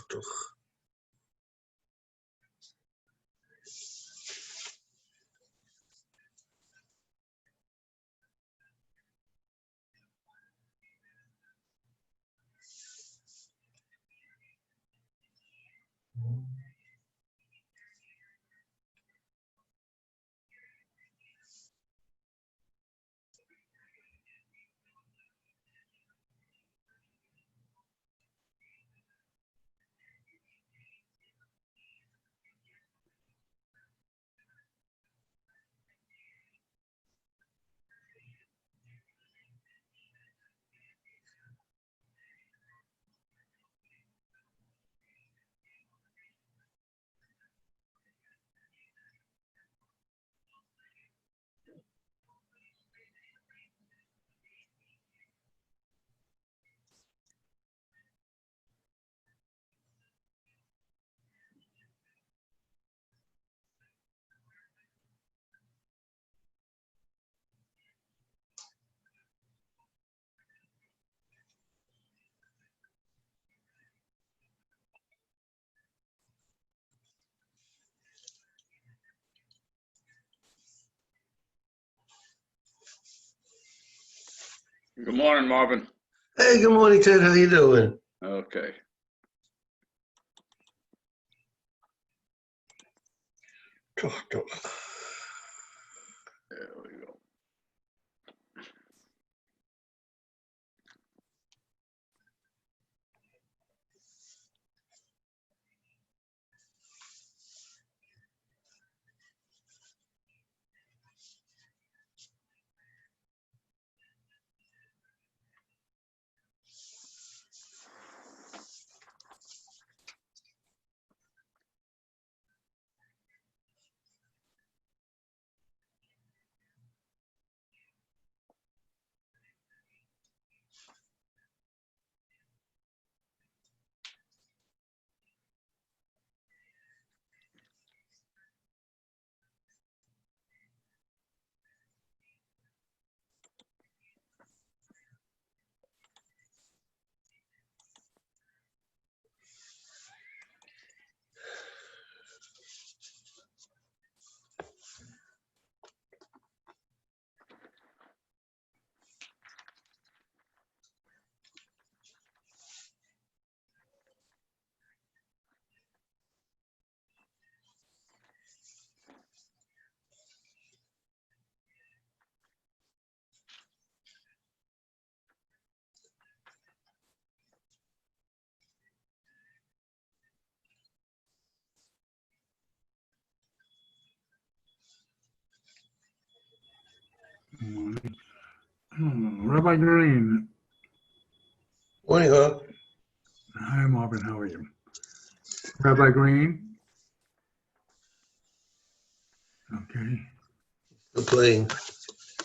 Toch. Good morning, Marvin. Hey, good morning, Ted. How you doing? Okay. Tuch. There we go. Rabbi Green. Morning, huh? Hi, Marvin. How are you? Rabbi Green. Okay. Still playing.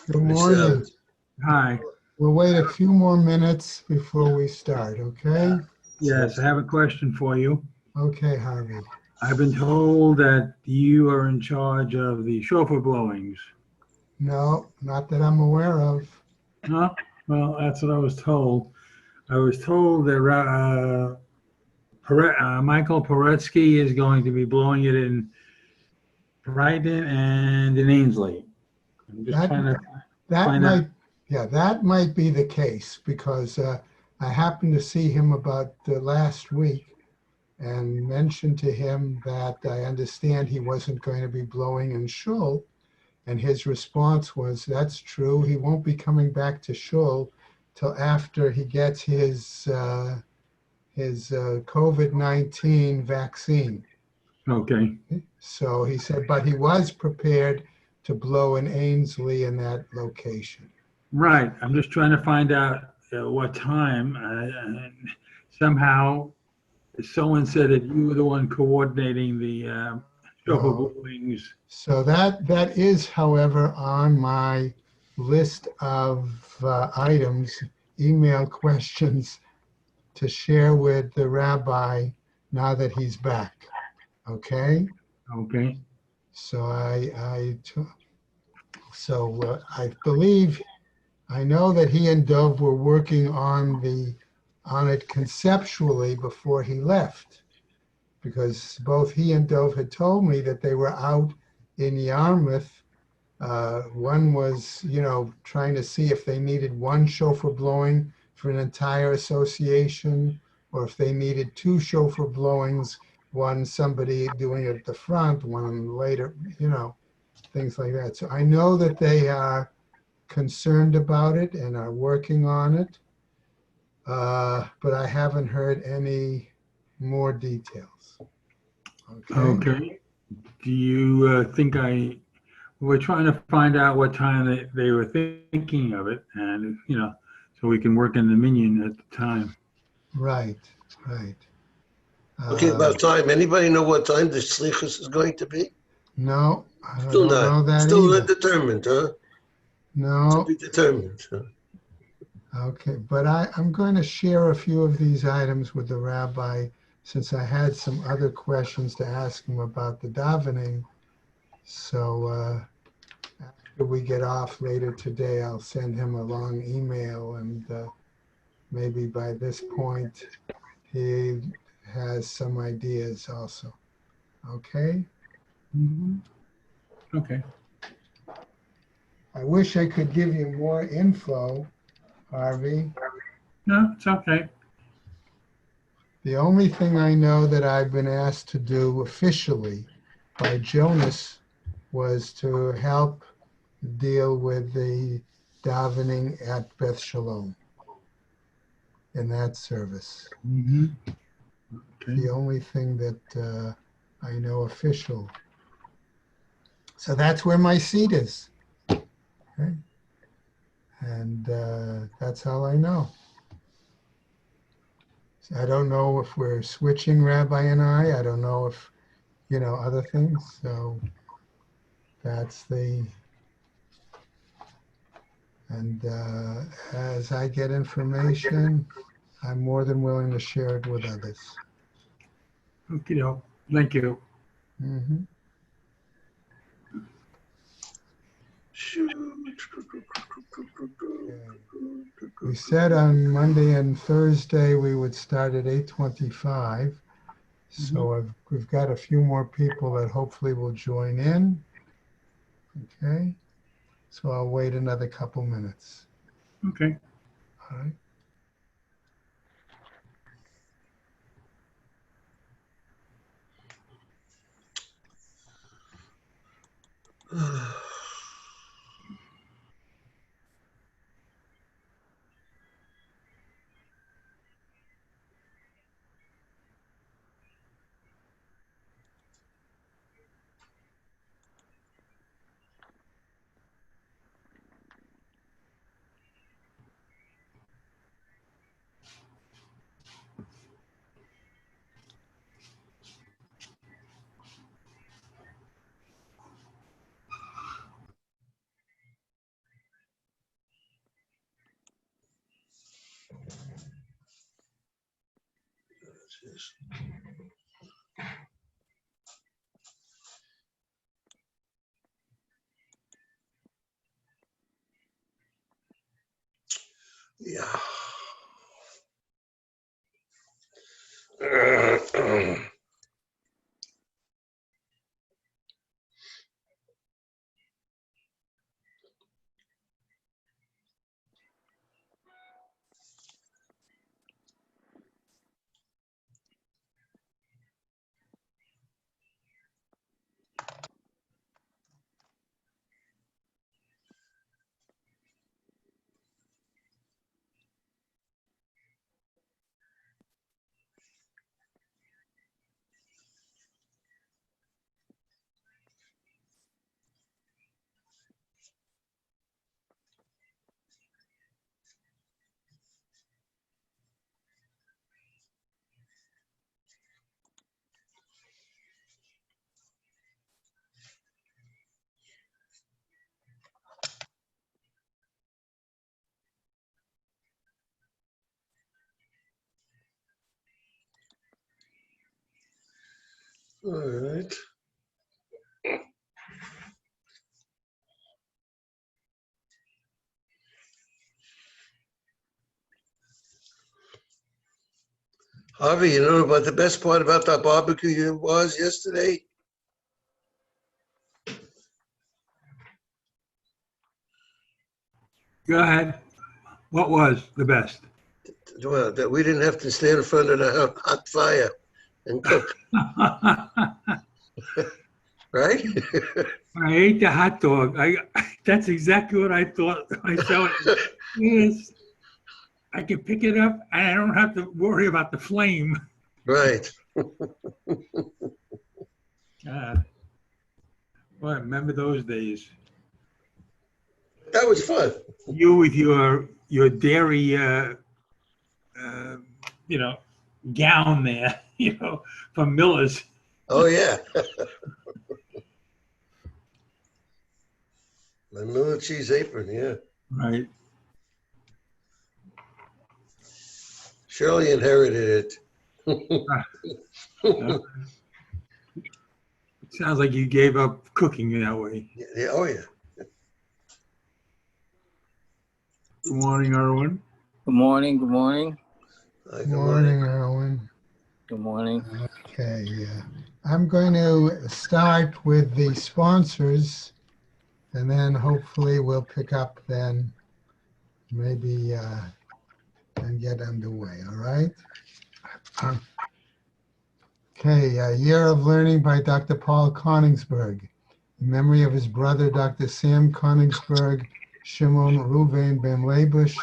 Good morning. Hi. We'll wait a few more minutes before we start, okay? Yes, I have a question for you. Okay, Harvey. I've been told that you are in charge of the shofar blowings. No, not that I'm aware of. No? Well, that's what I was told. I was told that Michael Paretsky is going to be blowing it in Brighton and in Ainsley. I'm just trying to That find out. might, yeah, that might be the case because I happened to see him about last week and mentioned to him that I understand he wasn't going to be blowing in Shul. And his response was, that's true. He won't be coming back to Shul till after he gets his COVID-19 vaccine. Okay. So he said, but he was prepared to blow in Ainsley in that location. Right. I'm just trying to find out what time. Somehow, someone said that you were the one coordinating the shofar No. blowings. So that is, however, on my list of items, email questions to share with the rabbi now that he's back. Okay. Okay. So I believe I know that he and Dove were working on it conceptually before he left, because both he and Dove had told me that they were out in Yarmouth. One was, trying to see if they needed one shofar blowing for an entire association, or if they needed two shofar blowings, one somebody doing it at the front, one later, things like that. So I know that they are concerned about it and are working on it, but I haven't heard any more details. Okay. Okay. Do you think we're trying to find out what time they were thinking of it, and, so we can work in the minion at the time. Right. Okay, about time. Anybody know what time the slichus is going to be? No, I Still don't know not. that Still either. not determined, huh? To No. be determined. Huh? Okay, but I'm going to share a few of these items with the rabbi since I had some other questions to ask him about the davening. So after we get off later today, I'll send him a long email, and maybe by this point he has some ideas also. Okay. Mhm. Okay. I wish I could give you more info, Harvey. No, it's okay. The only thing I know that I've been asked to do officially by Jonas was to help deal with the davening at Beth Shalom in that service. Mm-hmm. Okay. The only thing that I know official. So that's where my seat is. Okay? And that's all I know. So I don't know if we're switching, Rabbi and I don't know if, other things. So that's and as I get information, I'm more than willing to share it with others. Okay, thank you. Mm-hmm. We said on Monday and Thursday we would start at 8:25. So we've got a few more people that hopefully will join in. Okay. So I'll wait another couple minutes. Okay. All right. Yeah. All right. Harvey, you know what the best part about that barbecue was yesterday? Go ahead. What was the best? Well, that we didn't have to stand in front of the hot fire and cook, right? I ate the hot dog. That's exactly what I thought. I saw it. Yes, I can pick it up and I don't have to worry about the flame. Right. God. Boy, I remember those days. That was fun. You with your dairy, uh, you know, gown there, from Miller's. Oh, yeah. My Miller cheese apron, yeah. Right. Shirley inherited it. Sounds like you gave up cooking that way. Yeah, oh, yeah. Good morning, Erwin. Good morning. Good morning. Good Morning, Erwin. Good morning. Okay, yeah. I'm going to start with the sponsors, and then hopefully we'll pick up then maybe and get underway, all right? Okay, Year of Learning by Dr. Paul Koningsberg. In memory of his brother, Dr. Sam Koningsberg, Shimon Ruvain ben Labush,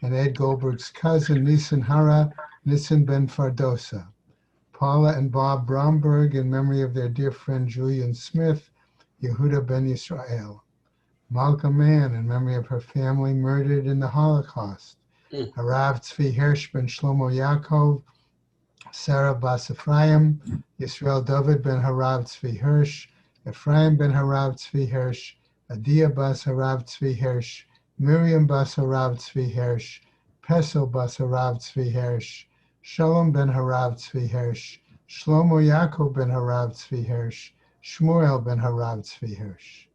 and Ed Goldberg's cousin, Nisan Hara, Nisan ben Fardosa. Paula and Bob Bromberg, in memory of their dear friend Julian Smith, Yehuda ben Yisrael. Malka Mann, in memory of her family murdered in the Holocaust. Harav Tzvi Hirsch ben Shlomo Yaakov, Sarah bas Ephraim, Yisrael David ben Harav Tzvi Hirsch, Ephraim ben Harav Tzvi Hirsch, Adia bas Harav Tzvi Hirsch, Miriam bas Harav Tzvi Hirsch, Pesel bas Harav Tzvi Hirsch, Shalom ben Harav Tzvi Hirsch, Shlomo Yaakov ben Harav Tzvi Hirsch, Shmuel ben Harav Tzvi Hirsch.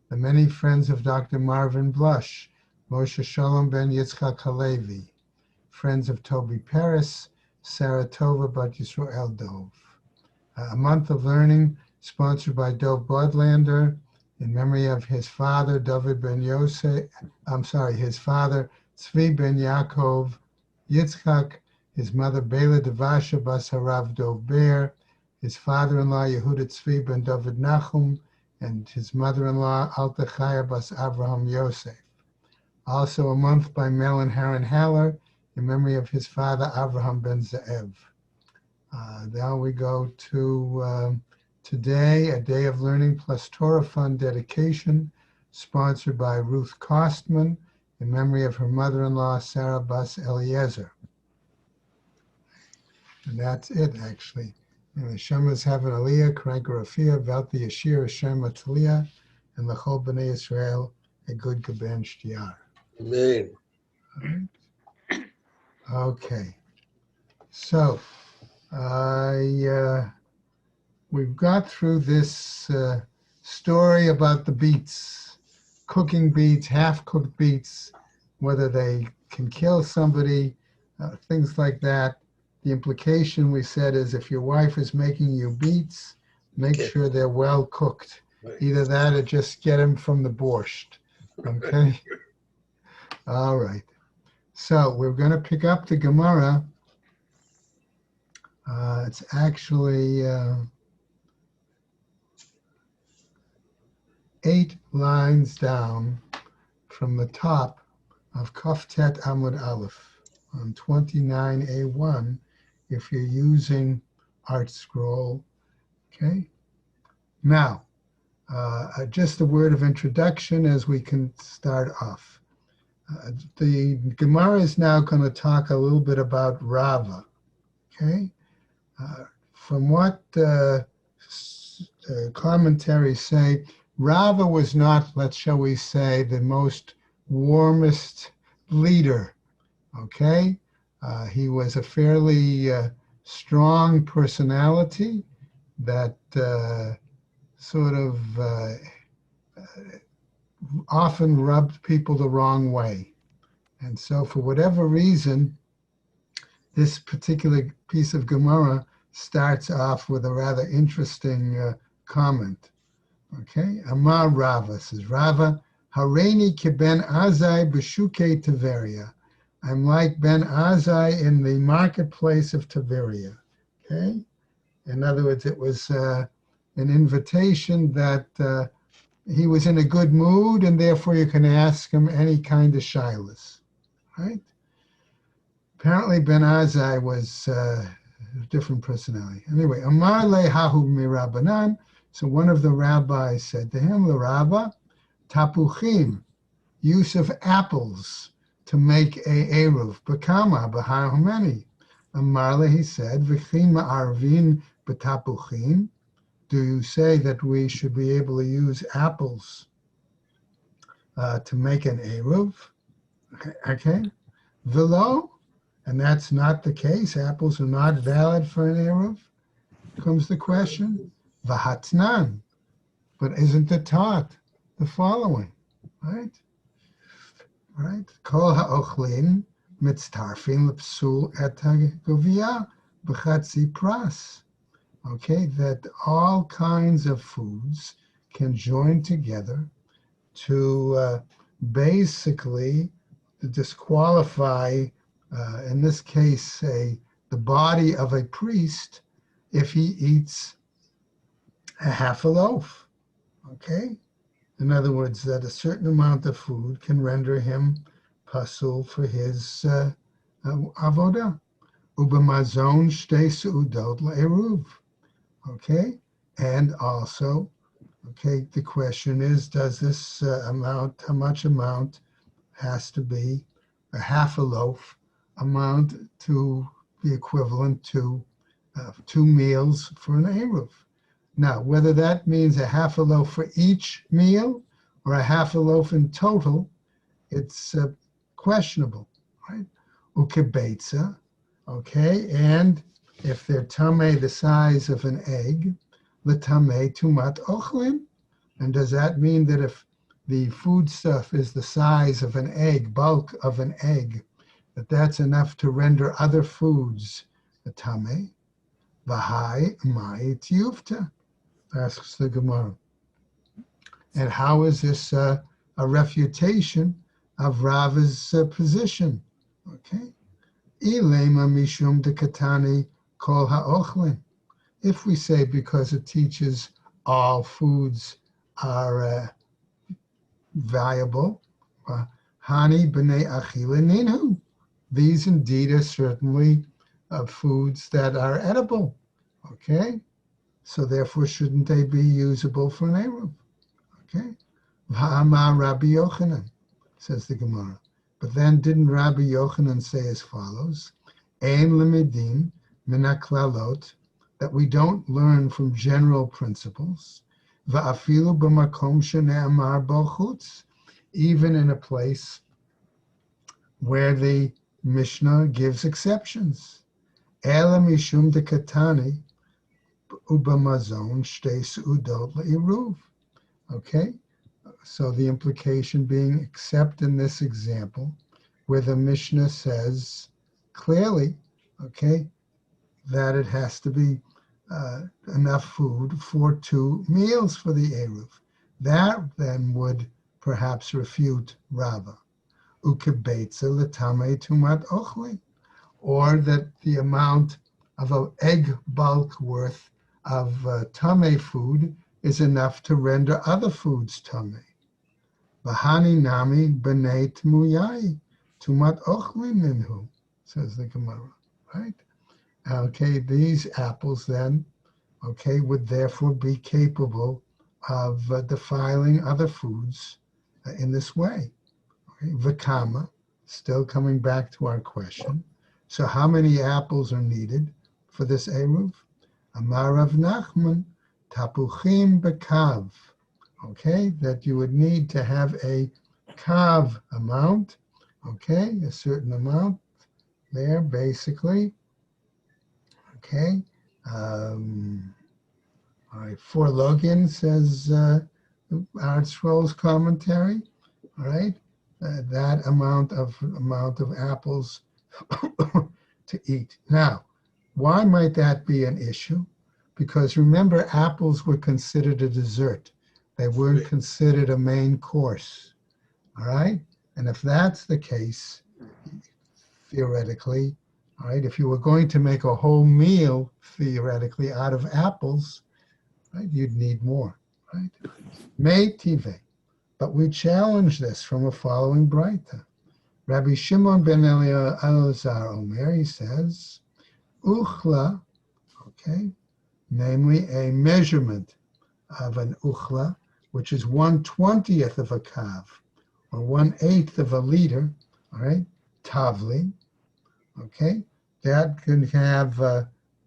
The many friends of Dr. Marvin Blush, Moshe Shalom ben Yitzchak Halevi, friends of Toby Paris, Sarah Tova bat Yisrael Dov. A month of learning sponsored by Dov Bodlander in memory of his father, David ben Yosef, his father, Tzvi ben Yaakov Yitzchak, his mother, Bela Devasha bas Harav Dov Ber, his father-in-law, Yehuda Tzvi ben David Nachum, and his mother-in-law, Alta Chaya bas Avraham Yosef. Also a month by Melon Haran Haller in memory of his father, Avraham ben Ze'ev. Now we go to today, a day of learning plus Torah Fund dedication, sponsored by Ruth Kostman in memory of her mother-in-law, Sarah bas Eliezer. And that's it, actually. And the Shemas have an Aliyah, Kranker Afia, Velt the Yashir, Hashem Ataliah, and the Chol B'nai Israel, a good Gaben Shtiyar. Amen. Okay. So, we've got through this story about the beets, cooking beets, half-cooked beets, whether they can kill somebody, things like that. The implication we said is if your wife is making you beets, make sure they're well cooked. Right. Either that or just get them from the borscht. Okay? All right. So we're going to pick up the Gemara. It's actually 8 lines down from the top of Kaftet Amud Aleph on 29A1 if you're using Art Scroll. Okay. Now, just a word of introduction as we can start off. The Gemara is now going to talk a little bit about Rava. Okay. From what commentaries say, Rava was not, shall we say, the most warmest leader. Okay. He was a fairly strong personality that sort of often rubbed people the wrong way. And so for whatever reason, this particular piece of Gemara starts off with a rather interesting comment. Okay, Amar Rava says, Rava, Hareini ki ben Azai b'shuke Tiberia. I'm like Ben Azai in the marketplace of Tiberia. Okay, in other words, it was an invitation that he was in a good mood, and therefore you can ask him any kind of shilas, right? Apparently Ben Azai was a different personality. Anyway, Amar lehahu mirabanan. So one of the rabbis said to him, L'Rabba, tapuchim, use of apples to make a eruv. B'kama, b'har, how many? Amar he said, V'chim ma'arvin b'tapuchim. Do you say that we should be able to use apples to make an eruv? Okay. V'lo, and that's not the case. Apples are not valid for an eruv. Comes the question. V'hatnan, but isn't it taught the following, right? Right? Kol ha'ochlin mitztarfin l'psul et ha'govia b'chatzi pras. Okay, that all kinds of foods can join together to basically disqualify, in this case, say, the body of a priest if he eats a half a loaf, okay? In other words, that a certain amount of food can render him pasul for his avodah. Ubamazon shte seudot le'eruv, okay? And also, okay, the question is, does this amount, how much amount has to be a half a loaf amount to be equivalent to 2 meals for an eruv? Now, whether that means a half a loaf for each meal or a half a loaf in total, it's questionable, right? Ukebetza, okay, and if they're tameh the size of an egg, l'tameh tumat ochlin, and does that mean that if the foodstuff is the size of an egg, bulk of an egg, that's enough to render other foods a tameh? V'hai mai tiyufta, asks the Gemara. And how is this a refutation of Rava's position? Okay. Ilema mishum de katani kol ha'ochlin. If we say because it teaches all foods are valuable, hani b'nei achila ninu. These indeed are certainly foods that are edible. Okay. So therefore, shouldn't they be usable for an eruv? Okay. V'amar Rabbi Yochanan, says the Gemara. But then didn't Rabbi Yochanan say as follows, Ein limidin min haklalot, that we don't learn from general principles, va'afilu b'makom shene'amar bo chutz, even in a place where the Mishnah gives exceptions. Ela mishum de katani ubamazon shte seudot le'iruv. Okay, so the implication being, except in this example, where the Mishnah says clearly, okay, that it has to be enough food for 2 meals for the eruv. That then would perhaps refute Rava. Ukebetza l'tamei tumat ochli, or that the amount of an egg bulk worth of tamei food is enough to render other foods tamei. V'hani nami b'nei tmuyai tumat ochli minhu, says the Gemara, right? Okay, these apples then, okay, would therefore be capable of defiling other foods in this way. Okay? V'kama, still coming back to our question. So how many apples are needed for this eruv? Amar Rav Nachman, tapuchim bekav. Okay, that you would need to have a kav amount, okay, a certain amount there, basically. Okay, all right, for Logan, says Art Scrolls commentary, all right, that amount of apples to eat. Now, why might that be an issue? Because remember, apples were considered a dessert. They weren't considered a main course, all right? And if that's the case, theoretically, all right, if you were going to make a whole meal, theoretically, out of apples, right, you'd need more, right? May tive. But we challenge this from a following Braita. Rabbi Shimon ben Elazar Omer, he says, uchla, okay, namely a measurement of an uchla, which is 1/20th of a kav, or 1/8 of a liter, all right, tavli, okay, that can have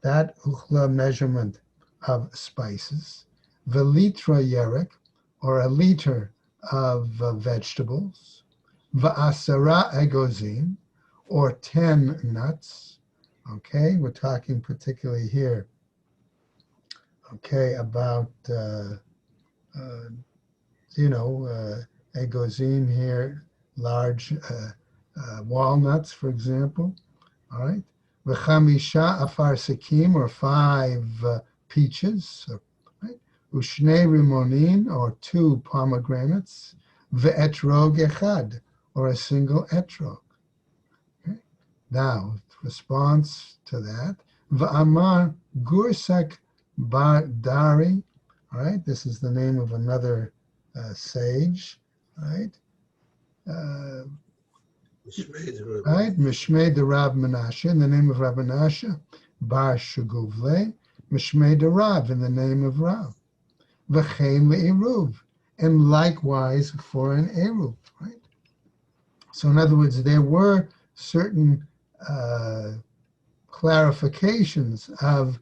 that uchla measurement of spices, velitra yerek, or a liter of vegetables, va'asara egozim, or 10 nuts, okay, we're talking particularly here, okay, about, egozim here, large walnuts, for example, all right, v'chamisha afarsikim, or 5 peaches, right, u'shnei rimonin, or 2 pomegranates, ve'etrog echad, or a single etrog. Okay? Now, response to that, V'amar Gursak Bar Dari, all right, this is the name of another sage, right? Right, Mishmei de Rav Menashe, in the name of Rav Menashe, Bar Shuguvle, Mishmei de Rav, in the name of Rav, V'chein le'eruv, and likewise for an eruv, right? So in other words, there were certain clarifications of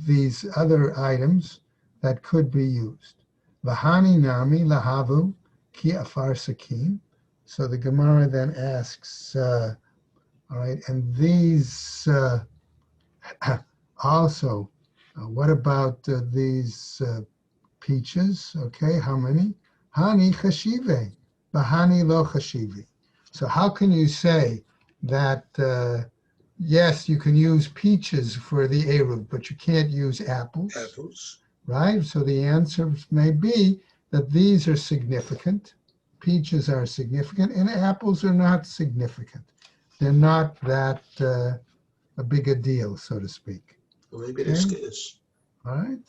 these other items that could be used. V'hani nami lahavu ki afar sakin. So the Gemara then asks, all right, and these also, what about these peaches? Okay, how many? Hani chashive, bahani lo chashive. So how can you say that, yes, you can use peaches for the eruv, but you can't use apples? Apples. Right? So the answer may be that these are significant. Peaches are significant, and apples are not significant. They're not that a big a deal, so to speak. Well, maybe they're scarce. All right.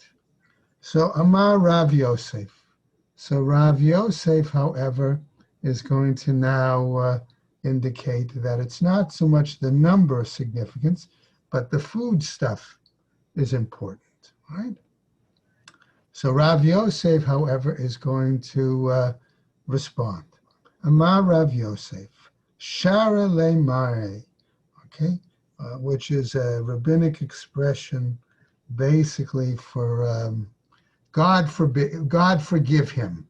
So Amar Rav Yosef. So Rav Yosef, however, is going to now indicate that it's not so much the number of significance, but the food stuff is important, right? So Rav Yosef, however, is going to respond. Amar Rav Yosef, Shara le mare, okay, which is a rabbinic expression basically for God forgive him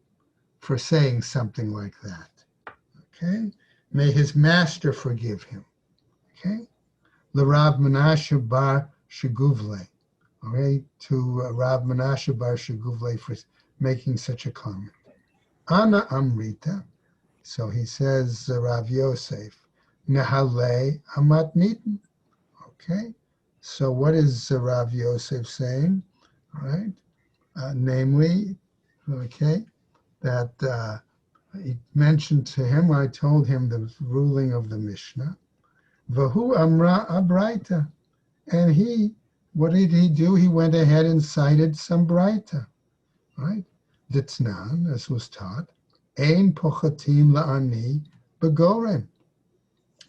for saying something like that. Okay, may his master forgive him. Okay, L'Rav Menashe bar Shuguvle. All right, to Rav Menashe bar Shuguvle for making such a comment. Ana Amrita. So he says, Rav Yosef, Nehale Amat Nitin. Okay, so what is Rav Yosef saying? All right, namely, okay, that he mentioned to him, I told him the ruling of the Mishnah, Vahu Amra Abraita. And he, what did he do? He went ahead and cited some Braita, right? Ditznan, as was taught, Ein Pochatim La'ani Begoren.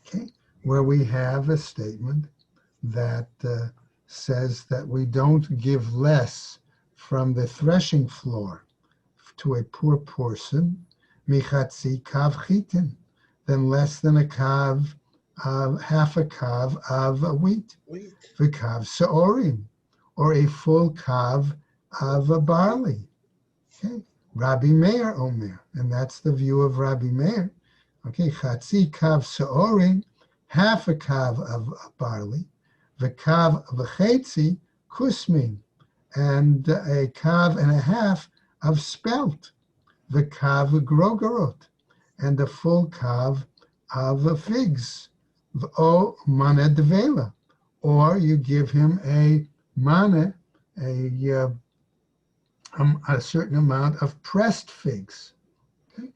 Okay, where we have a statement that says that we don't give less from the threshing floor to a poor person, michatzi kav chitin, than less than a kav, half a kav of wheat, v'kav seorim, or a full kav of barley. Okay, Rabbi Meir Omer, and that's the view of Rabbi Meir. Okay, chatzi kav seorim, half a kav of barley, v'kav v'chetzi kusmin, and a kav and a half of spelt, the kav grogorot, and a full kav of figs, o mana devela, or you give him a mana, a certain amount of pressed figs. Okay?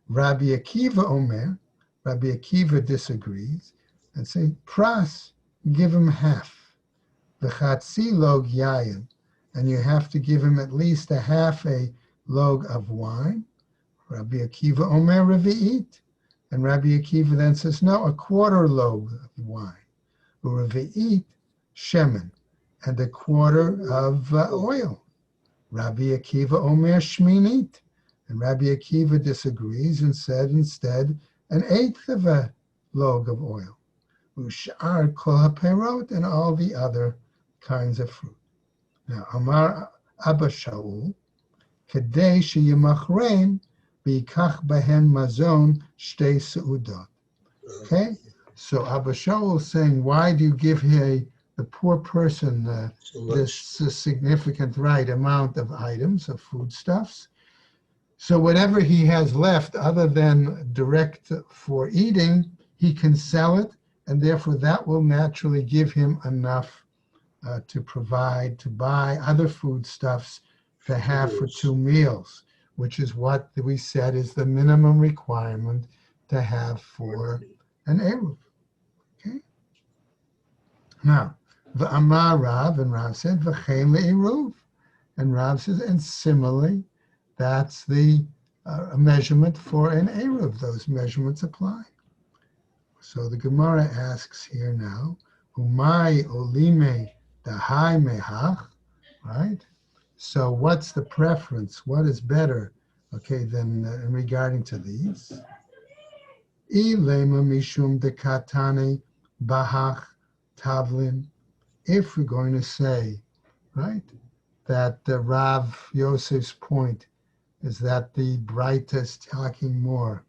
Rabbi Akiva Omer, Rabbi Akiva disagrees and say, pras, give him half. V'chatzi log yayin, and you have to give him at least a half a log of wine. Rabbi Akiva Omer Revi'it. And Rabbi Akiva then says, no, a quarter log of wine. Revi'it shemen, and a quarter of oil. Rabbi Akiva Omer Shminit. And Rabbi Akiva disagrees and said instead an eighth of a log of oil. Ushar kol haperot, and all the other kinds of fruit. Now, Amar Abba Shaul, Kadei sheyimachrein b'yikach behen mazon shtei seudot. Okay, so Abba Shaul is saying, why do you give the poor person this significant right amount of items, of foodstuffs? So whatever he has left other than direct for eating, he can sell it, and therefore that will naturally give him enough to provide, to buy other foodstuffs to have for 2 meals, which is what we said is the minimum requirement to have for an Eruv. Okay? Now, V'amar Rav, and Rav said, V'chein le'eruv. And Rav says, and similarly, that's the measurement for an Eruv. Those measurements apply. So the Gemara asks here now, Umay olime dahai mehach, right? So what's the preference? What is better, okay, than in regarding to these? Ilema mishum dekatane bahach tavlin. If we're going to say, right, that Rav Yosef's point is that the Braita is talking more,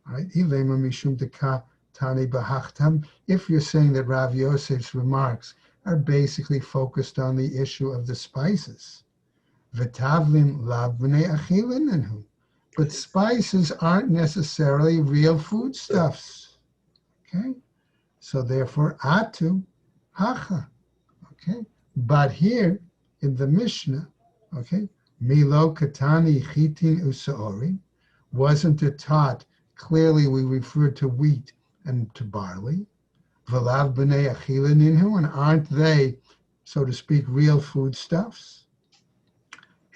right? Ilema mishum dekatane bahach tam. If you're saying that Rav Yosef's remarks are basically focused on the issue of the spices, v'tavlin lav b'nei achilin enhu. But spices aren't necessarily real foodstuffs. Okay? So therefore, atu hacha. Okay? But here in the Mishnah, okay, milo katani chitin usaori, wasn't it taught? Clearly we refer to wheat and to barley. V'lav b'nei achilin enhu, and aren't they, so to speak, real foodstuffs?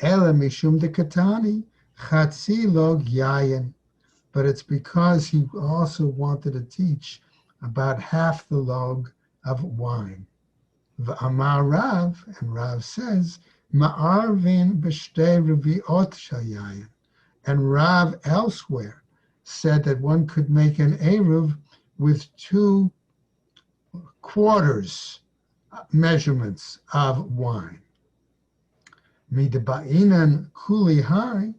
Ela mishum de katani. Chatzi log yayin, but it's because he also wanted to teach about half the log of wine. V'amar Rav, and Rav says, ma'arvin b'shtei revi'ot shayayin. And Rav elsewhere said that one could make an Eruv with 2 quarters measurements of wine. Midaba'inan kuli hai.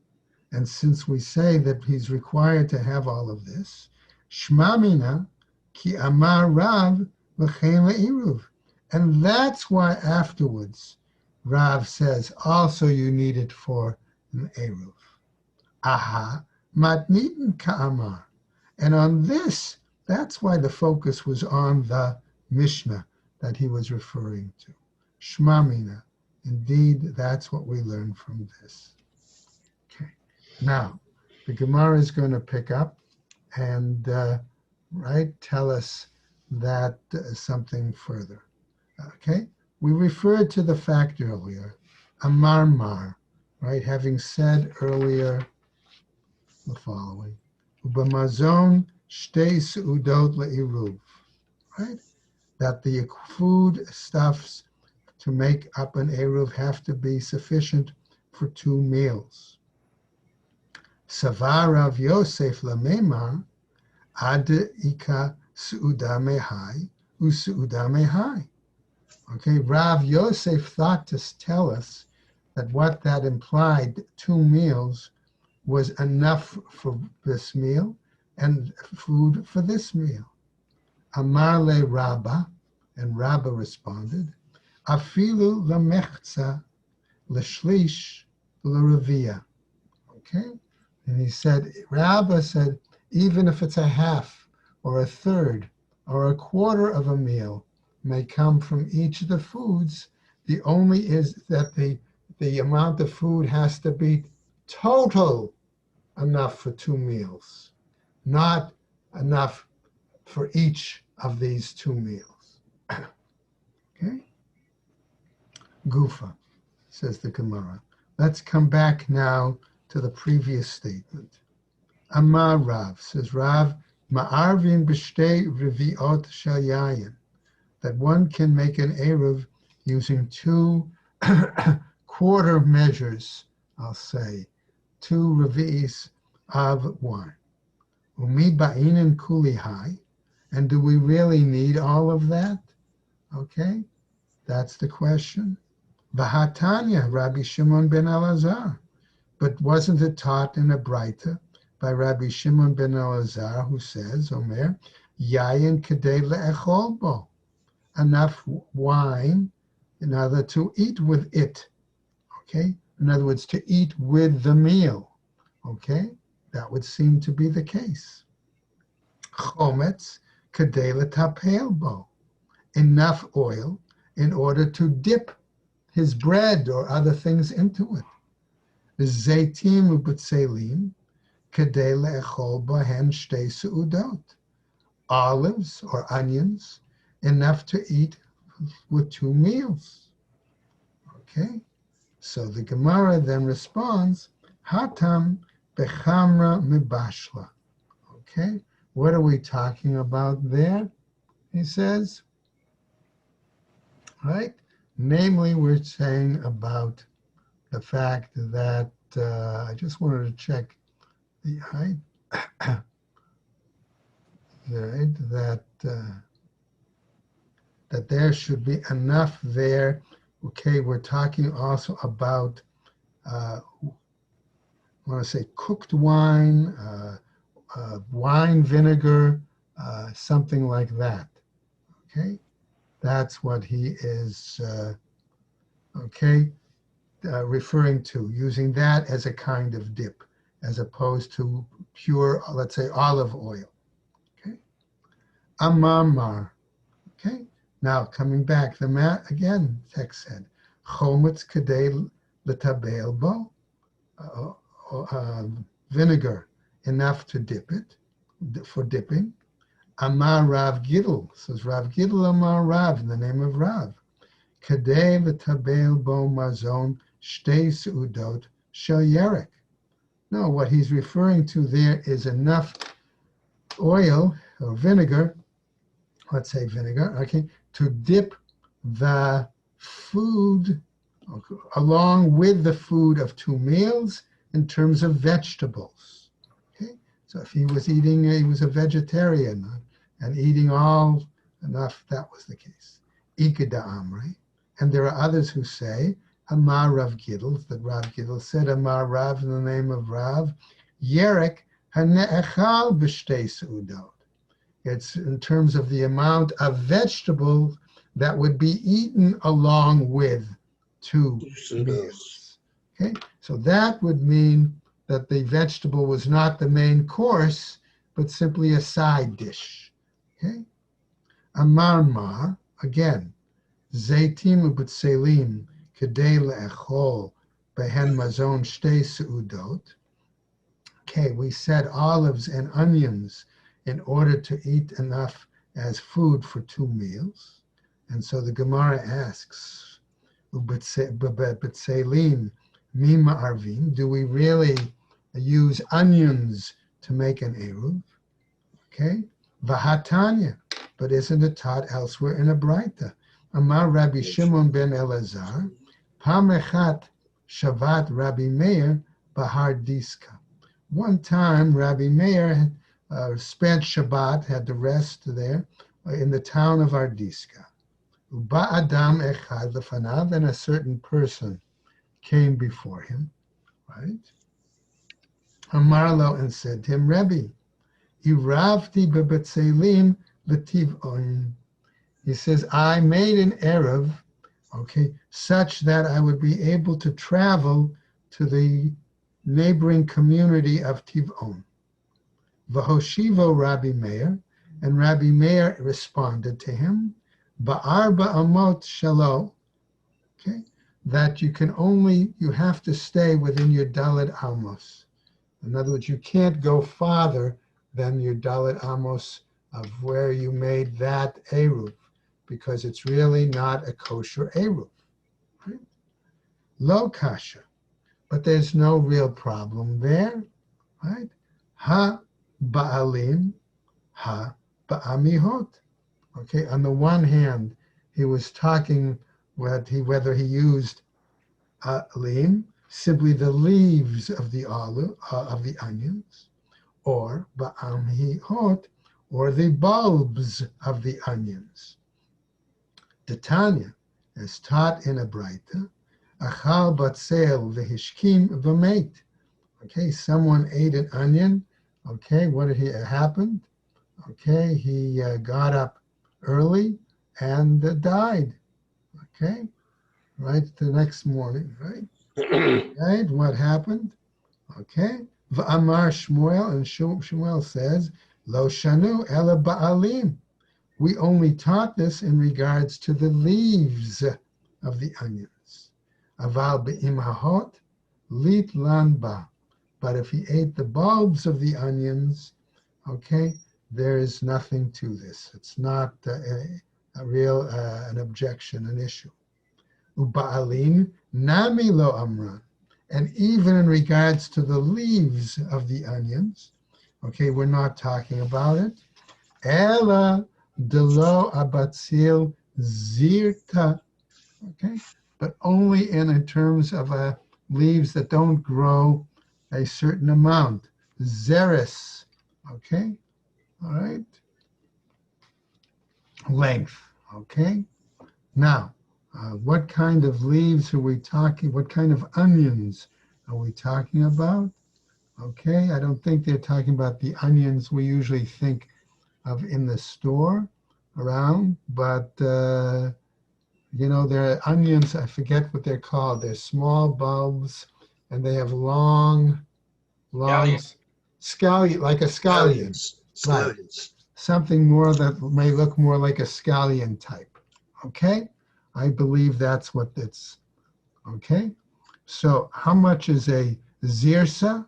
And since we say that he's required to have all of this, Shmamina ki amar Rav v'chein le'eruv. And that's why afterwards Rav says also you need it for an Eruv. Aha, matnitin ka'amar. And on this, that's why the focus was on the Mishnah that he was referring to. Shmamina. Indeed, that's what we learn from this. Now, the Gemara is going to pick up and tell us that something further. Okay, we referred to the fact earlier, Amar Mar, right? Having said earlier the following, Ubamazon shtei seudot le'iruv, right? That the food stuffs to make up an eruv have to be sufficient for 2 meals. Savar Rav Yosef lamemar ad ika suuda mehai usuuda mehai. Okay, Rav Yosef thought to tell us that what that implied, 2 meals, was enough for this meal and food for this meal. Amar le Rabba, and Rabba responded, afilu lamechza l'shlish l'ravia. Okay. And he said, Rabbah said, even if it's a half or a third or a quarter of a meal may come from each of the foods, the only is that the amount of food has to be total enough for 2 meals, not enough for each of these 2 meals. Okay? Gufa, says the Gemara. Let's come back now to the previous statement. Amar Rav, says Rav, ma'arvin b'shtei revi'ot shayayin, that one can make an Eruv using 2 quarter measures, I'll say, 2 revi'is of wine. Umi ba'inin kuli hai, and do we really need all of that? Okay, that's the question. V'hatanya, Rabbi Shimon ben Elazar. But wasn't it taught in a Braita by Rabbi Shimon ben Elazar, who says, Omer, yayin kedei le'echol bo, enough wine in order to eat with it, okay? In other words, to eat with the meal, okay? That would seem to be the case. Chometz kedei letapel bo, enough oil in order to dip his bread or other things into it. Zaytim ubetzelim, kedei le'echol bahen shtei seudot. Olives or onions, enough to eat with 2 meals. Okay? So the Gemara then responds, Hatam bechamra mibashla. Okay? What are we talking about there? He says, right? Namely, we're saying about the fact that, I just wanted to check the height, right? That there should be enough there. Okay, we're talking also about, I want to say cooked wine, wine vinegar, something like that. Okay, that's what he is, referring to, using that as a kind of dip, as opposed to pure, let's say, olive oil. Okay, amamar. Okay, now coming back, the mat again. Text said, chometz kedei letabel bo, vinegar enough to dip it, for dipping. Amar Rav Gidl, says Rav Gidl Amar Rav, in the name of Rav. Kedei letabel bo mazon shtei seudot shel yerek. No, what he's referring to there is enough oil or vinegar, let's say vinegar, okay, to dip the food along with the food of 2 meals in terms of vegetables. Okay, so if he was a vegetarian and eating all enough, that was the case. Ikeda Amri. And there are others who say, Amar Rav Gidl, that Rav Gidl said, Amar Rav, in the name of Rav, Yerek hane'echal b'shtei seudot. It's in terms of the amount of vegetables that would be eaten along with 2 meals. Okay, so that would mean that the vegetable was not the main course, but simply a side dish. Okay, Amar Mar, again, Zaitim ubetselim kedei le'echol behen mazon shtei seudot. Okay, we said olives and onions in order to eat enough as food for 2 meals. And so the Gemara asks, B'tselim mima arvin, do we really use onions to make an eruv? Okay, Vahatanya, but isn't it taught elsewhere in a Braita? Amar Rabbi Shimon ben Elazar, Pamechat Shavat Rabbi Meir Bahar Diska. One time Rabbi Meir spent Shabbat, had to rest there in the town of Ardiska. Uba Adam Echad Lefanav, and a certain person came before him, right? Amarlo, and said to him, Rebbe, Iravti bebetzelim letiv'oin. He says, I made an Erev, okay, such that I would be able to travel to the neighboring community of Tiv'on. V'hoshivo Rabbi Meir, and Rabbi Meir responded to him, Ba'arba amot shalo, okay, that you have to stay within your Dalet Amos. In other words, you can't go farther than your Dalet Amos of where you made that Eruv, because it's really not a kosher Eruv. Right? Lo kasha, but there's no real problem there, right? Ha ba'alim, ha ba'amihot. Okay, on the one hand, he was talking whether he used alim, simply the leaves of the olive, of the onions, or ba'amihot, or the bulbs of the onions. The Tanya, as taught in a Braita, achal batzel v'hishkim v'meit. Okay, someone ate an onion. Okay, what happened? Okay, he got up early and died. Okay, right, the next morning, right? Right, what happened? Okay, v'amar Shmuel, and Shmuel says, lo shanu ela ba'alim. We only taught this in regards to the leaves of the onions. Aval be'imahot lit lan ba. But if he ate the bulbs of the onions, okay, there is nothing to this. It's not a real an objection, an issue. Uba'alin nami lo amran. And even in regards to the leaves of the onions, okay, we're not talking about it. Ela delo abatzil zirta, okay, but only in terms of leaves that don't grow a certain amount. Zeres, okay, all right, length, okay. Now, what kind of leaves are we talking? What kind of onions are we talking about? Okay, I don't think they're talking about the onions we usually think of in the store around, but you know, they're onions, I forget what they're called. They're small bulbs and they have long, scallion, like a scallion. Right. Scallions. Something more that may look more like a scallion type. Okay? I believe that's what it's. Okay? So how much is a zirsa?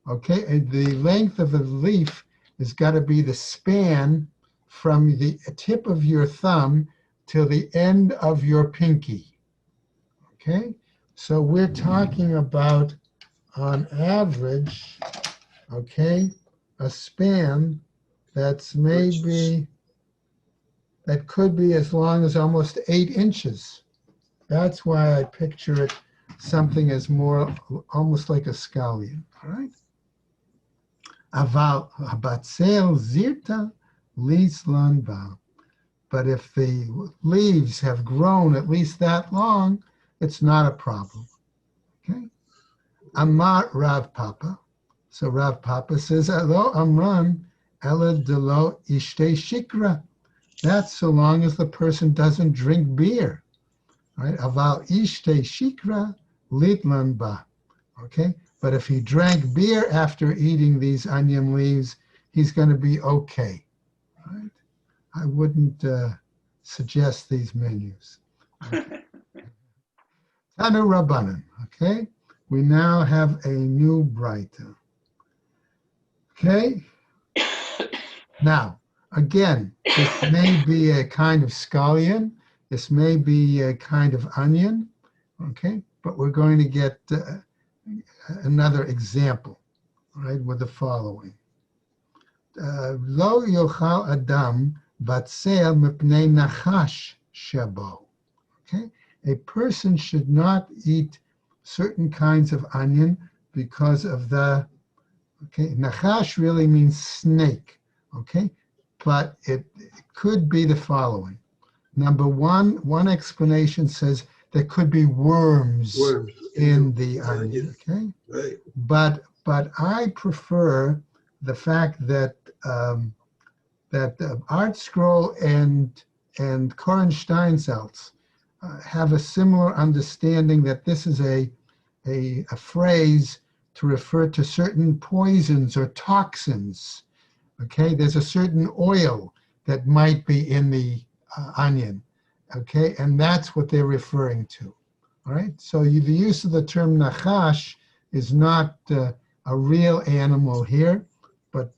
Okay, and the length of the leaf has got to be the span from the tip of your thumb till the end of your pinky. Okay, so we're talking about, on average, okay, a span that's maybe, that could be as long as almost 8 inches. That's why I picture it something as more, almost like a scallion, all right? Aval habatzel zirta lislan ba. But if the leaves have grown at least that long, it's not a problem. Okay. Amar Rav Papa. So Rav Papa says, Elo Amran, Ela Delo Ishte Shikra. That's so long as the person doesn't drink beer. Right? Aval Ishte Shikra Litlan Ba. Okay. But if he drank beer after eating these onion leaves, he's going to be okay. Right? I wouldn't suggest these menus. Okay. Tanu Rabbanan, okay? We now have a new Braita. Okay? Now, again, this may be a kind of scallion. This may be a kind of onion, okay? But we're going to get another example, right, with the following. Lo yochal adam batzel mipnei nachash shabo. Okay, a person should not eat certain kinds of onion because of the, okay, nachash really means snake, okay, but it could be the following. Number one explanation says there could be worms in the onion, okay? Right. But I prefer the fact that that Art Scroll and Koren Steinsaltz have a similar understanding that this is a phrase to refer to certain poisons or toxins. Okay, there's a certain oil that might be in the onion. Okay, and that's what they're referring to. All right, so the use of the term nachash is not a real animal here, but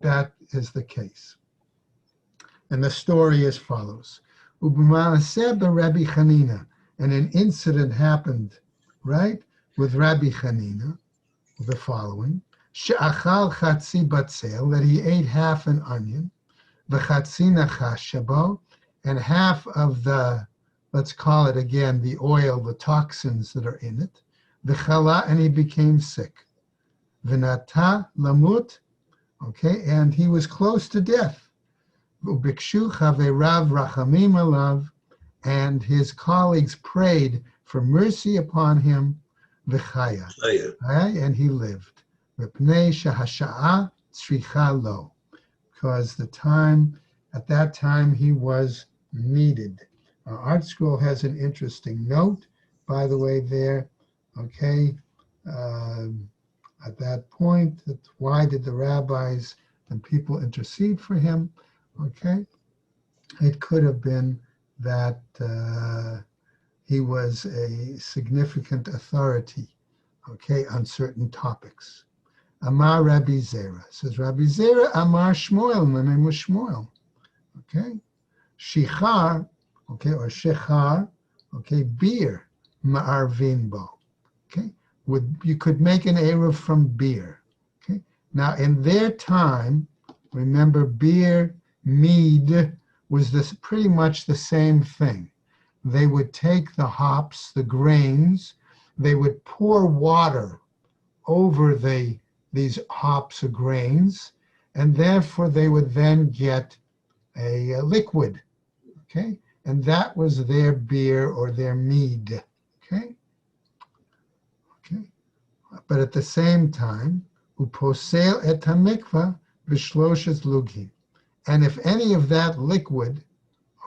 that is the case. And the story as follows. Ub'ma'aseh Rabbi Chanina, and an incident happened, right, with Rabbi Chanina, the following. She'achal chatzi batzel, that he ate half an onion, v'chatzi nachash shabo, and half of the, let's call it again, the oil, the toxins that are in it, v'chala, and he became sick. V'nata lamut, okay, and he was close to death. Ubikshu chaverav rachamim alav, and his colleagues prayed for mercy upon him, v'chaya, and he lived. Mipnei shahasha'a tzricha lo, because the time, at that time, he was needed. Art Scroll has an interesting note, by the way, there, okay, at that point, that why did the rabbis and people intercede for him? Okay, it could have been that he was a significant authority okay, on certain topics. Amar Rabbi Zera. Says Rabbi Zera, Amar Shmuel, my name was Shmuel. Okay? Shichar, okay, or Shechar, okay, beer, Ma'arvin bo. Okay? You could make an Eruv from beer. Okay? Now, in their time, remember, beer, mead, was pretty much the same thing. They would take the hops, the grains, they would pour water over these hops or grains, and therefore they would then get a liquid, okay? And that was their beer or their mead, okay? Okay. But at the same time, uposel et hamikvah b'shloshes lugim. And if any of that liquid,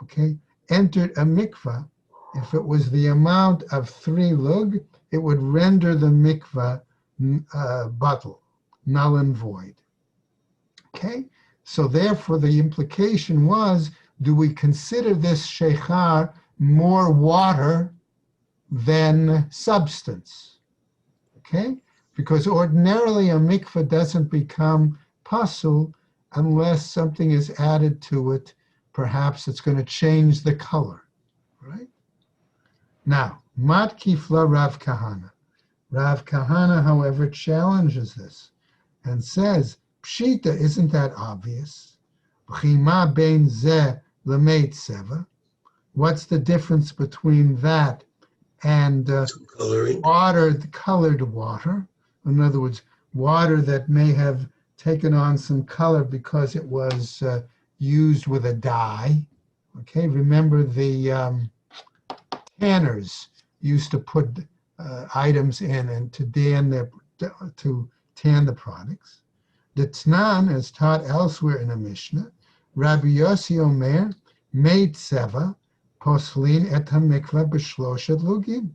okay, entered a mikvah, if it was the amount of 3 lug, it would render the mikvah bottle, null and void. Okay? So therefore the implication was, do we consider this shechar more water than substance? Okay? Because ordinarily a mikvah doesn't become pasul unless something is added to it. Perhaps it's going to change the color, right? Now, Matkifla Rav Kahana. Rav Kahana, however, challenges this and says, Pshita, isn't that obvious? B'chima bein zeh l'meit seva. What's the difference between that and water, colored water? In other words, water that may have taken on some color because it was used with a dye. Okay, remember the tanners used to put items in and to tan the products. The Tnan, as taught elsewhere in the Mishnah, Rabbi Yossi Omer made seva poslin et hamikvah b'shloshet lugim.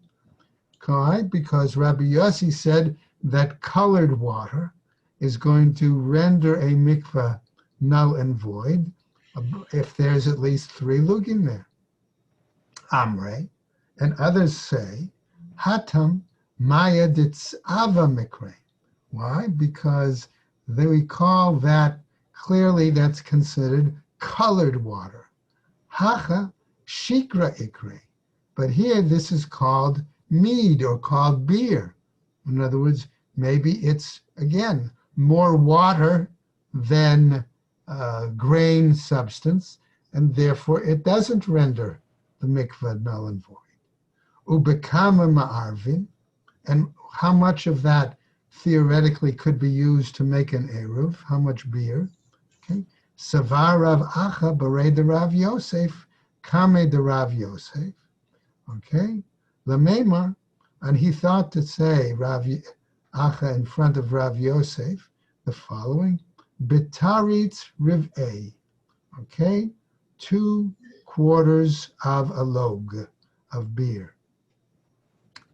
Because Rabbi Yossi said that colored water is going to render a mikvah null and void if there's at least 3 lugim there. Amre, and others say, Hatam Maya Ditzava Mikre. Why? Because we call that, clearly that's considered colored water. Hacha Shikra Ikre. But here this is called mead or called beer. In other words, maybe it's, again, more water than grain substance, and therefore it doesn't render the mikvah null and void. Ubekama ma'arvin, and how much of that theoretically could be used to make an eruv? How much beer? Okay. Savar Rav Acha b'rei de Rav Yosef, kame de Rav Yosef. Okay. Lamemar, and he thought to say Rav Acha in front of Rav Yosef the following: Bitaritz riv'ei. Okay, 2 quarters of a log of beer.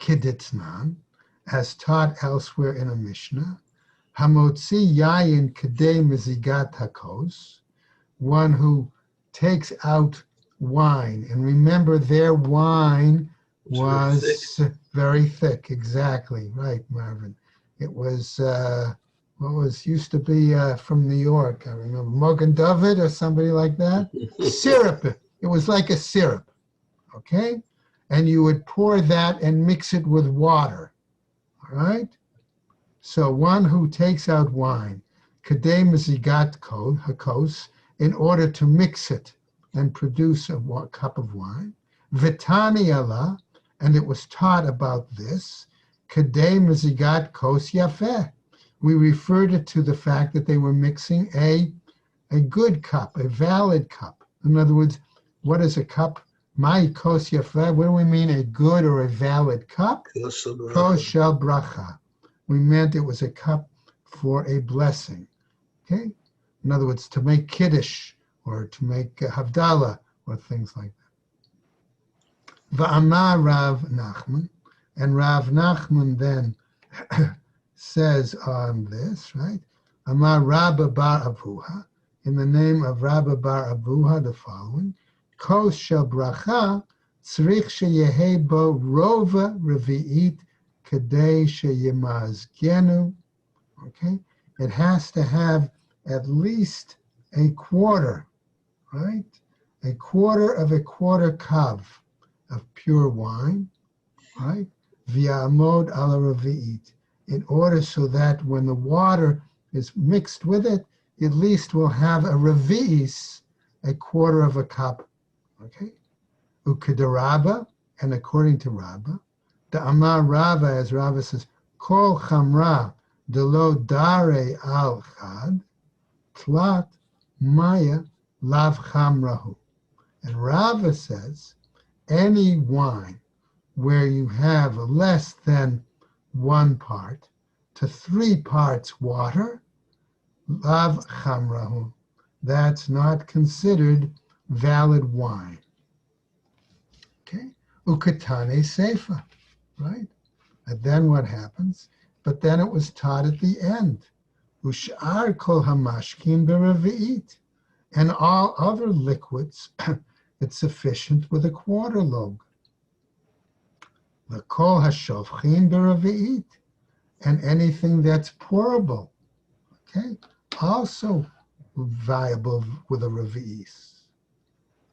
Kiditzman, as taught elsewhere in a Mishnah, Hamotzi yayin kedei mizigat hakos, one who takes out wine. And remember, their wine was very thick. Exactly, right, Marvin. It was, used to be from New York, I remember, Mogen David or somebody like that. Syrup. It was like a syrup, okay? And you would pour that and mix it with water, all right? So one who takes out wine, kadei mizigat hakos, in order to mix it and produce a cup of wine. Vitani Allah, and it was taught about this, kadei mizigat kos yafeh. We referred it to the fact that they were mixing a good cup, a valid cup. In other words, what is a cup? My kos yafeh, what do we mean, a good or a valid cup? Kos shel bracha. We meant it was a cup for a blessing, okay? In other words, to make kiddush or to make havdalah or things like that. Va'amar Rav Nachman, and Rav Nachman then says on this, right? Amar Rabba bar Avuha, in the name of Rabba bar Avuha, the following: Kos shel bracha tzrich sheyehe bo rova revi'it Kadei sheyimazgenu. Okay, it has to have at least a quarter, right? A quarter of a quarter kav of pure wine, right? V'yamod ala ravi'it, in order so that when the water is mixed with it, at least will have a ravi'is, a quarter of a cup, okay? Ukedaraba, and according to Rabba, the Amar Rava, as Rava says, Kol chamra delo dare al chad, tlat maya lav chamrahu. And Rava says, any wine where you have less than 1 part to 3 parts water, lav chamrahu, that's not considered valid wine. Okay? Ukatane seifa, right? And then what happens? But then it was taught at the end. Ushar kol hamashkin b'revi'it. And all other liquids, it's sufficient with a quarter log. The kol hashofchin b'revi'it. And anything that's pourable, okay, also viable with a revi'is.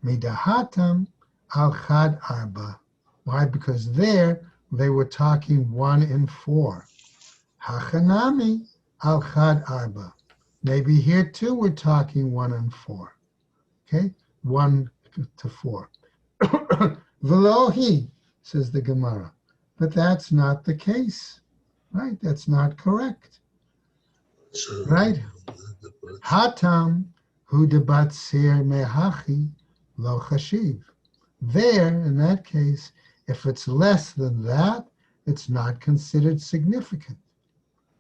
Midahatam al chad arba. Why? Because there they were talking 1 and 4. Hachanami al chad arba. Maybe here too we're talking 1 and 4. Okay, 1 to 4. Velohi, says the Gemara. But that's not the case, right? That's not correct, So, right? Hatam hu debat sir mehachi lo chashiv. There, in that case, if it's less than that, it's not considered significant.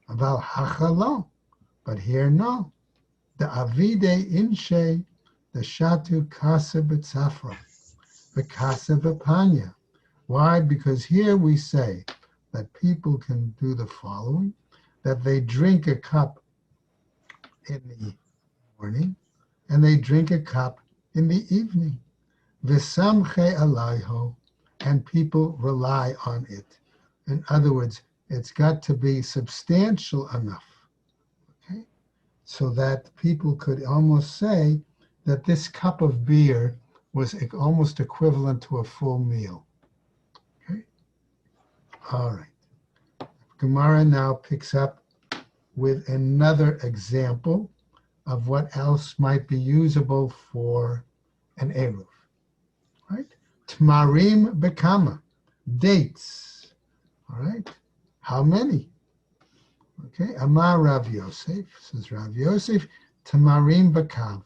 About hachalo, but here no. The avide inshe, the shatu kasa b'tzafra, the kasa b'panya. Why? Because here we say that people can do the following, that they drink a cup in the morning and they drink a cup in the evening. V'samche alayho, and people rely on it. In other words, it's got to be substantial enough, okay, so that people could almost say that this cup of beer was almost equivalent to a full meal. Okay, all right. Gemara now picks up with another example of what else might be usable for an eruv. Right? Tmarim bekama, dates. All right? How many? Okay, Amar Rav Yosef, says Rav Yosef, tmarim bekav,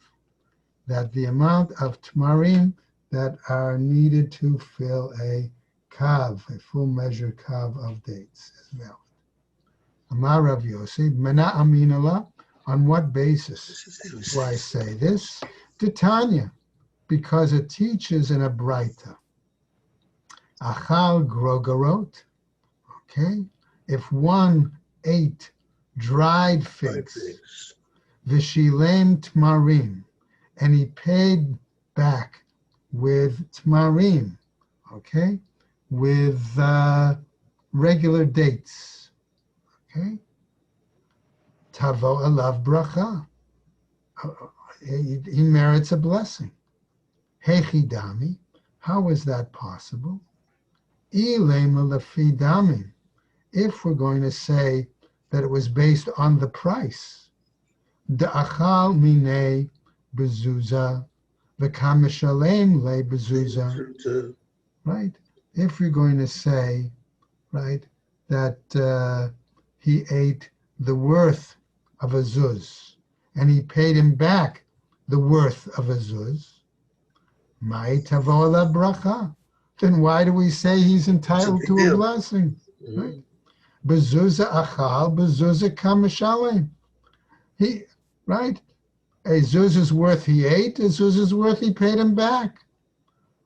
that the amount of tmarim that are needed to fill a kav, a full measure kav of dates is valid. Amar Rav Yosef, mena aminala, on what basis do I say this? Titania, because it teaches in a braita. Achal grogorot, okay? If one ate dried figs, v'shilem tmarim, and he paid back with tmarim, okay? With regular dates, okay? Tavo alav bracha. He merits a blessing. Hechidami, how is that possible? Ilema lefi damim, if we're going to say that it was based on the price. Da'achal minei bezuza, v'kameshalem le bezuza. Right? If you're going to say, right, that he ate the worth of a zuz, and he paid him back the worth of a zuz, Mai tavo ala bracha. Then why do we say he's entitled to a blessing? Right? Bezuza achal, bezuza kameshalem. He, right? A zuz is worth he ate, a zuz is worth he paid him back.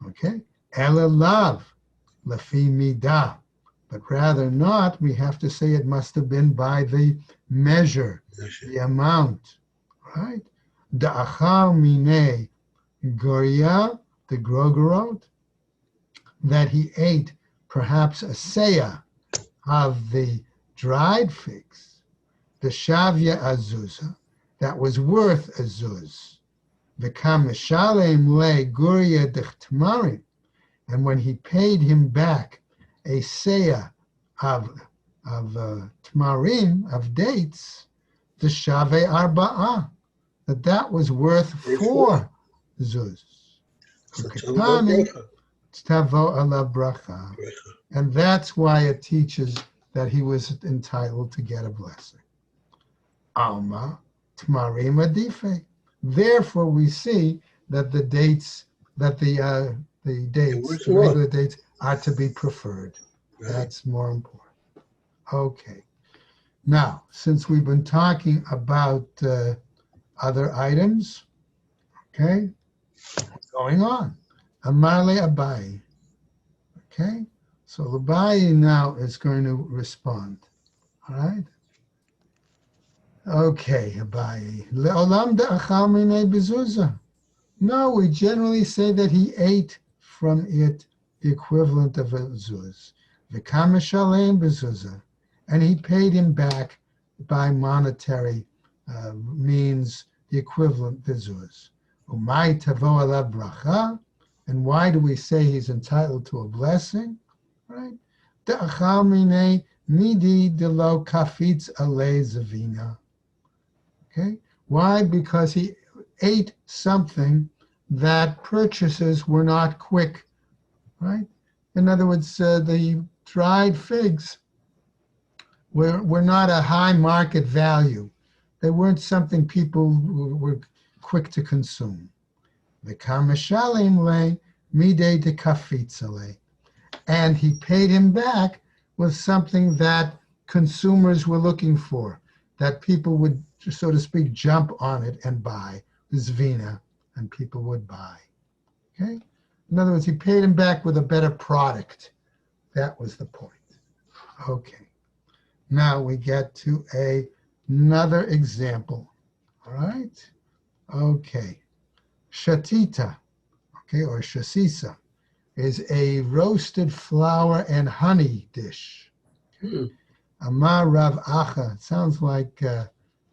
Okay? Ela lav, lafi midah. But rather not, we have to say it must have been by the measure, the amount, right? Da'achal minei goria, the grogorot, that he ate perhaps a seah of the dried figs, the shavya azuza, that was worth a zuz, the kameshalem le guria dechtmarim, and when he paid him back a seah of tmarim, of dates, the shave arba'ah, that was worth 4 zuz. So Uketani tavo ala bracha. And that's why it teaches that he was entitled to get a blessing. Alma tmarim adife. Therefore, we see that the dates, that the dates, the regular dates, are to be preferred. That's more important. Okay. Now, since we've been talking about other items, okay, going on. Amale Abai. Okay, so Abai now is going to respond. All right. Okay, Abai. Le'olam da'achal minei bezuza. No, we generally say that he ate from it the equivalent of a zuz. V'kama shalem bezuza. And he paid him back by monetary means the equivalent bezuz. Umay tavo alav bracha. And why do we say he's entitled to a blessing? Right? De'achal minei midi delo kafitz alei zavina. Okay? Why? Because he ate something that purchases were not quick. Right? In other words, the dried figs were not a high market value. They weren't something people were quick to consume. The kameshalim le midei de kafitzale, and he paid him back with something that consumers were looking for, that people would, so to speak, jump on it and buy. Zvina, and people would buy. Okay. In other words, he paid him back with a better product. That was the point. Okay. Now we get to another example. All right. Okay. Shatita, okay, or shasisa, is a roasted flour and honey dish. Amar Rav Acha, sounds like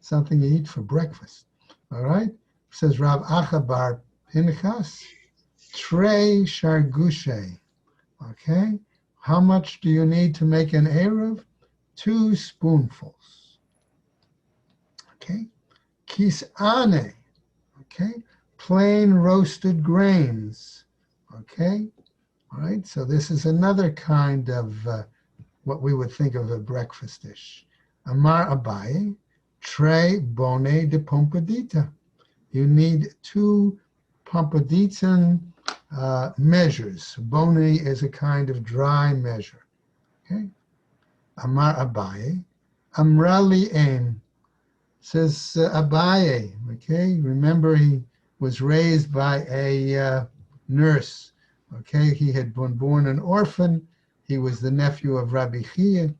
something you eat for breakfast. All right. It says Rav Acha bar Pinchas, trei shargushe. Okay. How much do you need to make an eruv? 2 spoonfuls. Okay. Kisane. Okay. Plain roasted grains. Okay. All right. So this is another kind of what we would think of a breakfast dish. Amar Abaye, tre bone de pompadita. You need 2 pompaditan measures. Bone is a kind of dry measure. Okay. Amar Abaye, Amrali Ein, says Abaye. Okay, remember he was raised by a nurse. Okay, he had been born an orphan. He was the nephew of Rabbi Chia.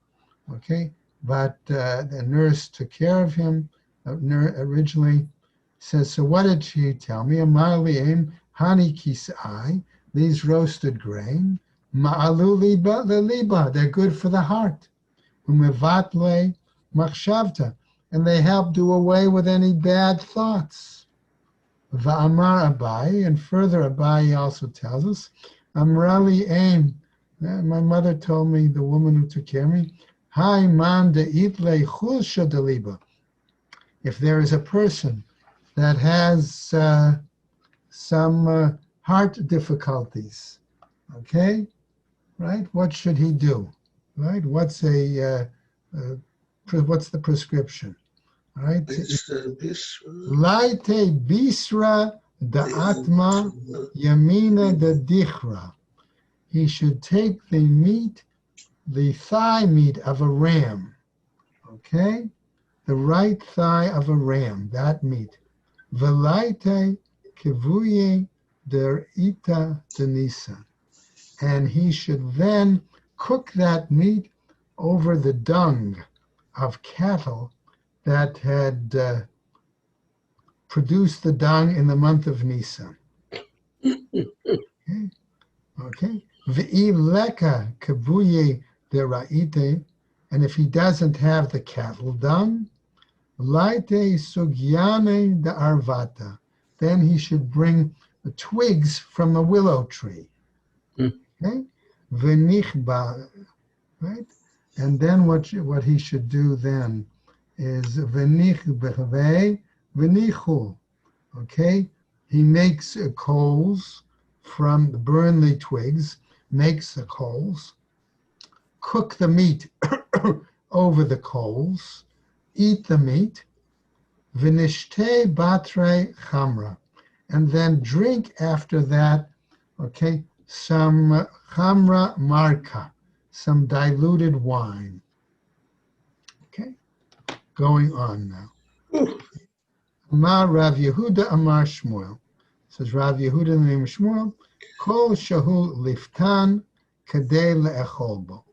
Okay, but the nurse took care of him originally. Says, so what did she tell me? Amrali Ein, hani kisai, these roasted grain, ma'alu liba leliba, they're good for the heart. Umevatle machshavta, and they help do away with any bad thoughts. Va'amar Abai, and further Abai also tells us, Amrali Ein, my mother told me, the woman who took care of me, Hai man de itle chulsha deliba. If there is a person that has some heart difficulties, okay, right? What should he do? Right? What's the prescription? All right. Laite bisra da atma yamina da dichra. He should take the meat, the thigh meat of a ram. Okay, the right thigh of a ram. That meat. Velaite kivuye der ita denisa, and he should then cook that meat over the dung of cattle that had produced the dung in the month of Nisan. Okay. Ve'i leka kabuye deraite, And if he doesn't have the cattle dung, laite sugyane de arvata, then he should bring the twigs from the willow tree. Okay? Venichba, right? And then what he should do then is venich bechve venichu. Okay? He makes coals from the burn the twigs, makes the coals, cook the meat over the coals, eat the meat, vinishte batre chamra, and then drink after that, okay, some chamra marka, some diluted wine. Okay, going on now. Amar Rav Yehuda Amar Shmuel. Says Rav Yehuda in the name of Shmuel, Kol shahu liftan kadei le'echol bo.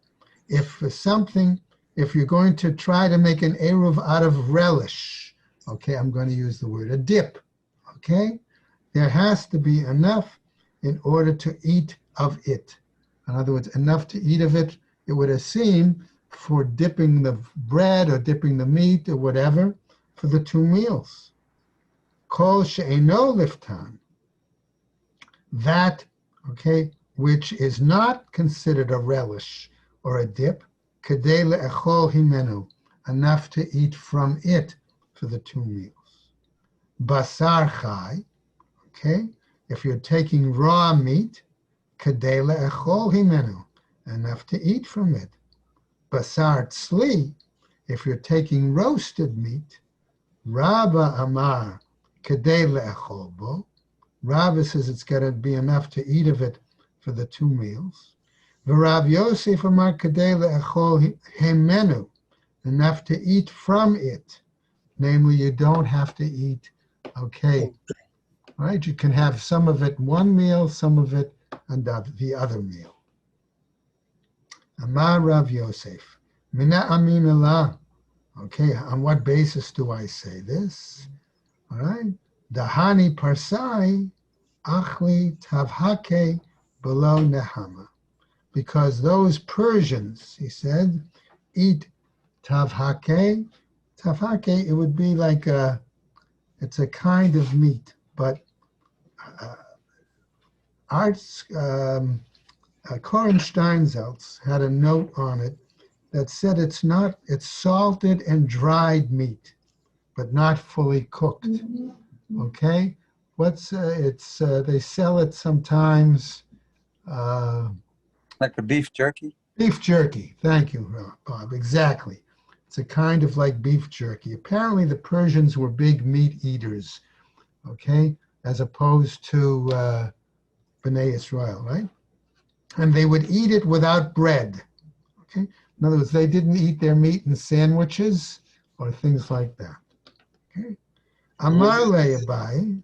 If you're going to try to make an eruv out of relish, okay, I'm going to use the word a dip, okay, there has to be enough in order to eat of it. In other words, enough to eat of it, it would seem, for dipping the bread or dipping the meat or whatever for the 2 meals. Kol she'eno liftan, that, okay, which is not considered a relish or a dip, kadei le'echol himenu, enough to eat from it for the 2 meals. Basar chai, okay, if you're taking raw meat, kadei le'echol himenu, enough to eat from it. Basar tzli, if you're taking roasted meat, Rabba amar kadei le'echol bo, Rabba says it's got to be enough to eat of it for the 2 meals. V'Rav Yosef amar kadei le'echol himenu, enough to eat from it. Namely, you don't have to eat, okay, right? You can have some of it one meal, some of it the other meal. Amar Rav Yosef, mina amin Allah. Okay, on what basis do I say this? All right. Dahani parsai achli tavhake below nehama. Because those Persians, he said, eat tavhake. Tavhake, it would be like it's a kind of meat, but Koren Steinsaltz had a note on it that said it's salted and dried meat, but not fully cooked. Okay, they sell it sometimes. Like a beef jerky? Beef jerky. Thank you, Bob. Exactly. It's a kind of like beef jerky. Apparently, the Persians were big meat eaters. Okay, as opposed to Bnei Israel, right? And they would eat it without bread. Okay, in other words, they didn't eat their meat in sandwiches or things like that. Okay. Amar le Abai,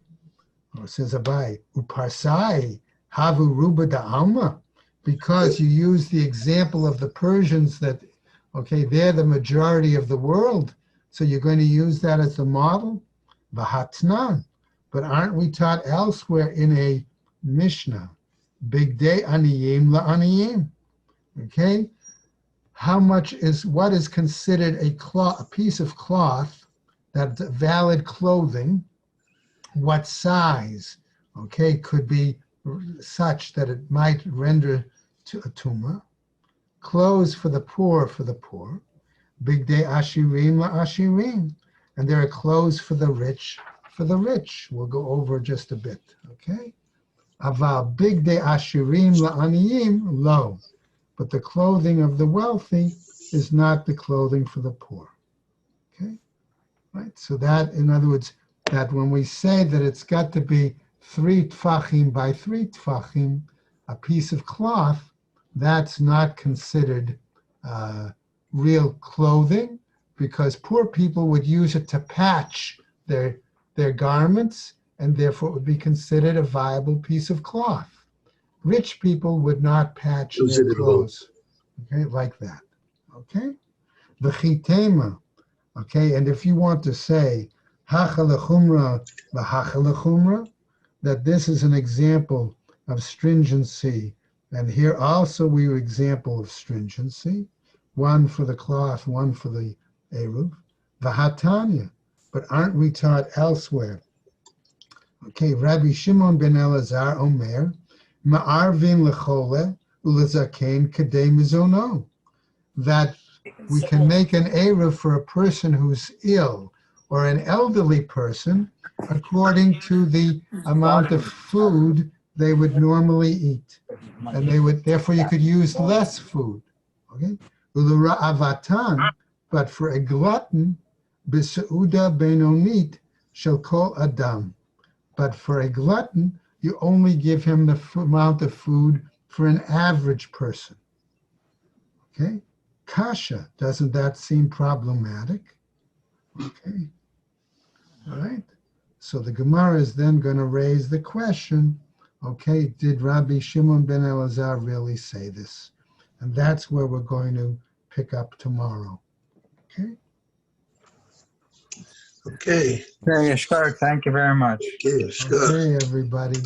or says Abai, uparsai havu ruba da alma, because you use the example of the Persians that, okay, they're the majority of the world, so you're going to use that as the model. Vahatnan, but aren't we taught elsewhere in a Mishnah, big day aniyim la aniyim? Okay, what is considered a piece of cloth that's valid clothing? What size? Okay, could be such that it might render to a tumah. Clothes for the poor, big day ashirim la ashirim, and there are clothes for the rich. We'll go over just a bit. Okay. Aval big day ashirim la'aniyim lo, but the clothing of the wealthy is not the clothing for the poor. Okay, right. So that, in other words, that when we say that it's got to be 3 tfachim by 3 tfachim, a piece of cloth, that's not considered real clothing, because poor people would use it to patch their garments, and therefore it would be considered a viable piece of cloth. Rich people would not patch their clothes, okay, like that, okay? The chitema, okay, and if you want to say hachalachumra v'hachalachumra, that this is an example of stringency, and here also we are example of stringency, one for the cloth, one for the Eruv. Vahatanya, but aren't we taught elsewhere? Okay, Rabbi Shimon ben Elazar Omer, Ma'arvin lechole ulezaken kadei mizono, that we can make an Eruv for a person who's ill or an elderly person according to the amount of food they would normally eat. And they would, therefore you could use less food. Okay? Avatan, but for a glutton, Bisauda benonit shall call Adam. But for a glutton, you only give him the amount of food for an average person. Okay? Kasha, doesn't that seem problematic? Okay. All right. So the Gemara is then going to raise the question, okay, did Rabbi Shimon ben Elazar really say this? And that's where we're going to pick up tomorrow. Okay? Okay. Okay, Yashkar, thank you very much. Okay, Scott. Okay, everybody.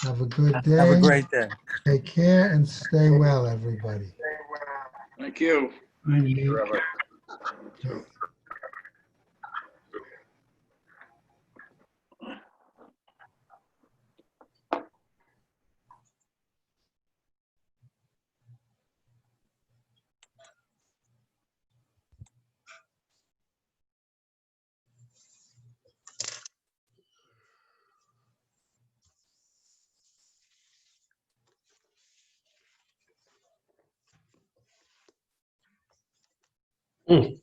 Have a good day. Have a great day. Take care and stay well, everybody. Thank you. Right. Okay. Hmm.